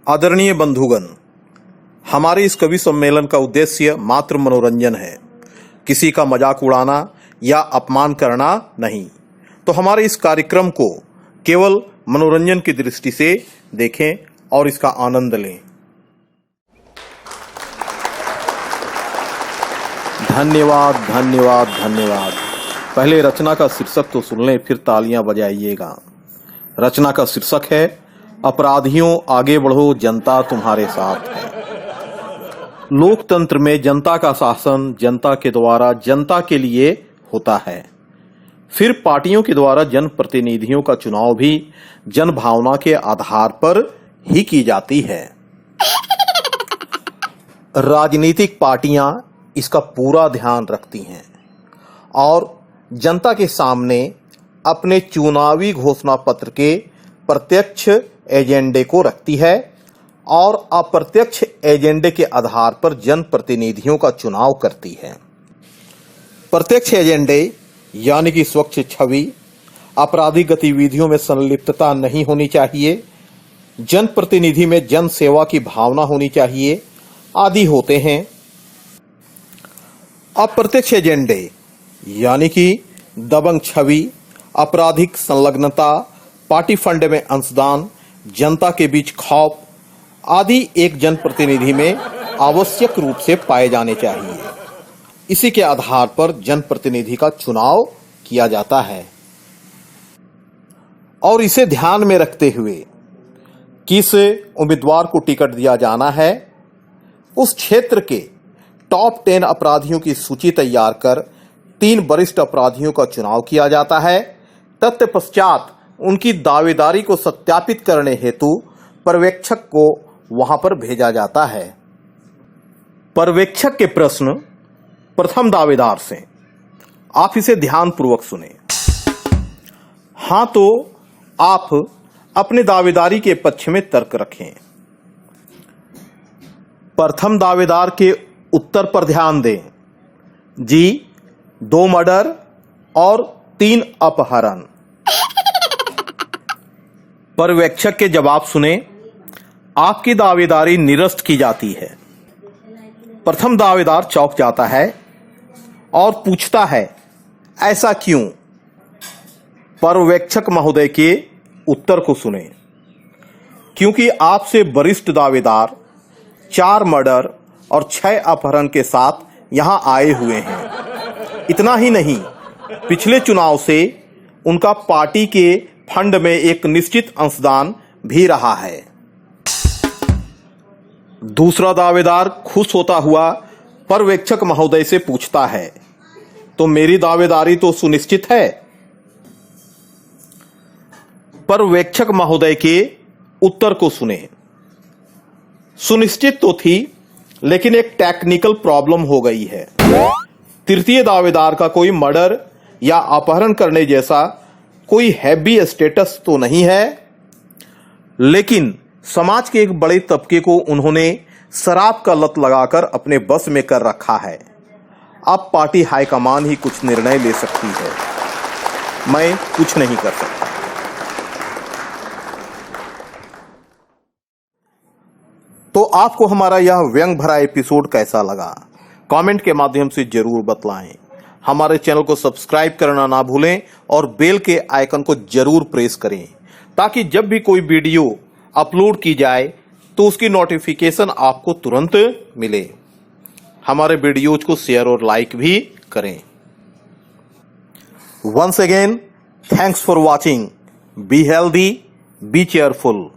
आदरणीय बंधुगण, हमारे इस कवि सम्मेलन का उद्देश्य मात्र मनोरंजन है, किसी का मजाक उड़ाना या अपमान करना नहीं। तो हमारे इस कार्यक्रम को केवल मनोरंजन की दृष्टि से देखें और इसका आनंद लें। धन्यवाद धन्यवाद धन्यवाद। पहले रचना का शीर्षक तो सुन लें, फिर तालियां बजाइएगा। रचना का शीर्षक है अपराधियों आगे बढ़ो, जनता तुम्हारे साथ है। लोकतंत्र में जनता का शासन जनता के द्वारा जनता के लिए होता है। फिर पार्टियों के द्वारा जनप्रतिनिधियों का चुनाव भी जन भावना के आधार पर ही की जाती है। राजनीतिक पार्टियां इसका पूरा ध्यान रखती हैं और जनता के सामने अपने चुनावी घोषणा पत्र के प्रत्यक्ष एजेंडे को रखती है और अप्रत्यक्ष एजेंडे के आधार पर जनप्रतिनिधियों का चुनाव करती है। प्रत्यक्ष एजेंडे यानी कि स्वच्छ छवि, आपराधिक गतिविधियों में संलिप्तता नहीं होनी चाहिए, जनप्रतिनिधि में जन सेवा की भावना होनी चाहिए आदि होते हैं। अप्रत्यक्ष एजेंडे यानी कि दबंग छवि, आपराधिक संलग्नता, पार्टी फंड में अंशदान, जनता के बीच खौफ आदि एक जनप्रतिनिधि में आवश्यक रूप से पाए जाने चाहिए। इसी के आधार पर जनप्रतिनिधि का चुनाव किया जाता है और इसे ध्यान में रखते हुए किस उम्मीदवार को टिकट दिया जाना है, उस क्षेत्र के टॉप 10 अपराधियों की सूची तैयार कर 3 वरिष्ठ अपराधियों का चुनाव किया जाता है। तत्पश्चात उनकी दावेदारी को सत्यापित करने हेतु पर्यवेक्षक को वहां पर भेजा जाता है। पर्यवेक्षक के प्रश्न प्रथम दावेदार से, आप इसे ध्यानपूर्वक सुने। हां तो आप अपने दावेदारी के पक्ष में तर्क रखें। प्रथम दावेदार के उत्तर पर ध्यान दें। जी, 2 मर्डर और 3 अपहरण। पर्यवेक्षक के जवाब सुने। आपकी दावेदारी निरस्त की जाती है। प्रथम दावेदार चौंक जाता है और पूछता है, ऐसा क्यों? पर्यवेक्षक महोदय के उत्तर को सुने। क्योंकि आपसे वरिष्ठ दावेदार 4 मर्डर और 6 अपहरण के साथ यहां आए हुए हैं। इतना ही नहीं, पिछले चुनाव से उनका पार्टी के फंड में एक निश्चित अंशदान भी रहा है। दूसरा दावेदार खुश होता हुआ पर्यवेक्षक महोदय से पूछता है, तो मेरी दावेदारी तो सुनिश्चित है? पर्यवेक्षक महोदय के उत्तर को सुने। सुनिश्चित तो थी, लेकिन एक टेक्निकल प्रॉब्लम हो गई है। तृतीय दावेदार का कोई मर्डर या अपहरण करने जैसा कोई हैवी स्टेटस तो नहीं है, लेकिन समाज के एक बड़े तबके को उन्होंने शराब का लत लगाकर अपने बस में कर रखा है। अब पार्टी हाईकमान ही कुछ निर्णय ले सकती है, मैं कुछ नहीं कर सकता। तो आपको हमारा यह व्यंग भरा एपिसोड कैसा लगा, कमेंट के माध्यम से जरूर बतलाएं। हमारे चैनल को सब्सक्राइब करना ना भूलें और बेल के आइकन को जरूर प्रेस करें, ताकि जब भी कोई वीडियो अपलोड की जाए तो उसकी नोटिफिकेशन आपको तुरंत मिले। हमारे वीडियोज को शेयर और लाइक भी करें। Once again, thanks for watching. Be healthy, be cheerful.